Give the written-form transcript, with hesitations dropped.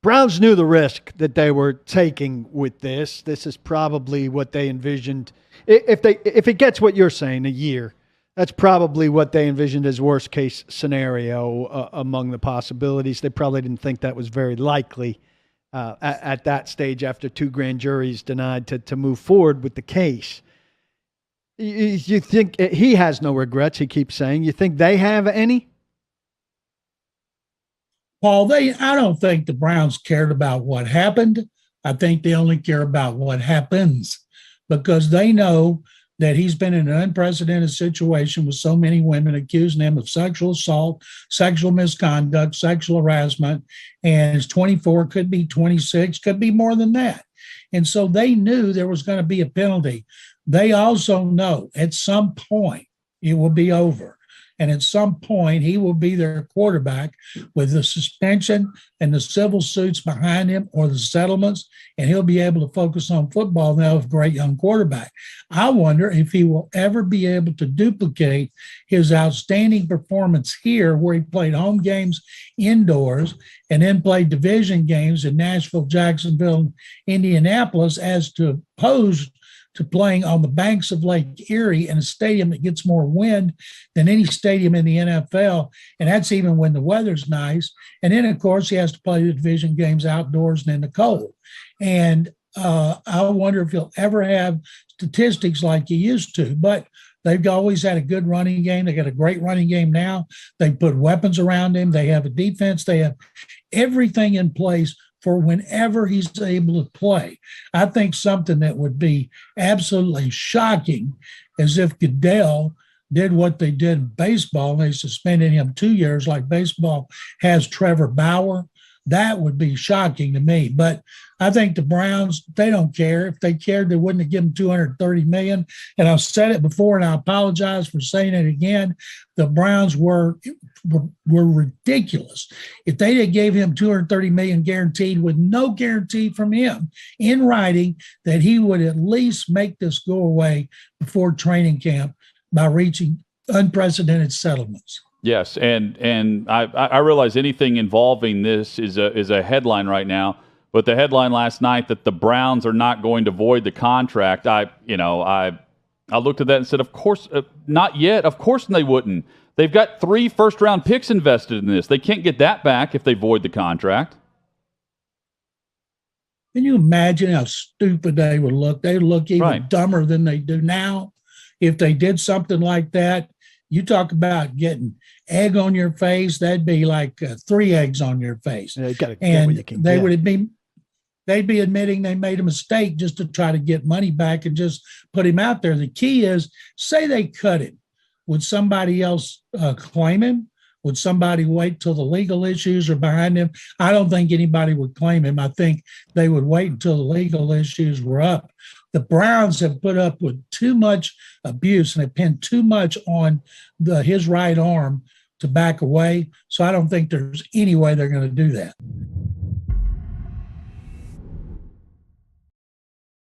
Browns knew the risk that they were taking with this. This is probably what they envisioned. If it gets what you're saying, a year, that's probably what they envisioned as worst case scenario among the possibilities. They probably didn't think that was very likely at that stage after 2 grand juries denied to move forward with the case. You think he has no regrets? He keeps saying. You think they have any? Paul, I don't think the Browns cared about what happened. I think they only care about what happens, because they know that he's been in an unprecedented situation with so many women accusing him of sexual assault, sexual misconduct, sexual harassment, and it's 24, could be 26, could be more than that. And so they knew there was going to be a penalty. They also know at some point it will be over. And at some point, he will be their quarterback with the suspension and the civil suits behind him, or the settlements, and he'll be able to focus on football now with a great young quarterback. I wonder if he will ever be able to duplicate his outstanding performance here, where he played home games indoors and then played division games in Nashville, Jacksonville, Indianapolis, as to opposed to playing on the banks of Lake Erie in a stadium that gets more wind than any stadium in the NFL. And that's even when the weather's nice. And then, of course, he has to play the division games outdoors and in the cold. And I wonder if he'll ever have statistics like he used to. But they've always had a good running game. They got a great running game now. They put weapons around him. They have a defense. They have everything in place for whenever he's able to play. I think something that would be absolutely shocking is if Goodell did what they did in baseball and they suspended him 2 years like baseball has Trevor Bauer. That would be shocking to me. But I think the Browns, they don't care. If they cared, they wouldn't have given $230 million. And I've said it before, and I apologize for saying it again. The Browns were ridiculous. If they had gave him $230 million guaranteed, with no guarantee from him in writing that he would at least make this go away before training camp by reaching unprecedented settlements. Yes, and I realize anything involving this is a headline right now, but the headline last night that the Browns are not going to void the contract, I looked at that and said, of course, not yet. Of course they wouldn't. They've got 3 first-round picks invested in this. They can't get that back if they void the contract. Can you imagine how stupid they would look? They would look even dumber than they do now if they did something like that. You talk about getting egg on your face, that'd be like 3 eggs on your face. Yeah, they'd be admitting they made a mistake just to try to get money back and just put him out there. The key is, say they cut him. Would somebody else claim him? Would somebody wait till the legal issues are behind him? I don't think anybody would claim him. I think they would wait until the legal issues were up. The Browns have put up with too much abuse and have pinned too much on his right arm to back away. So I don't think there's any way they're going to do that.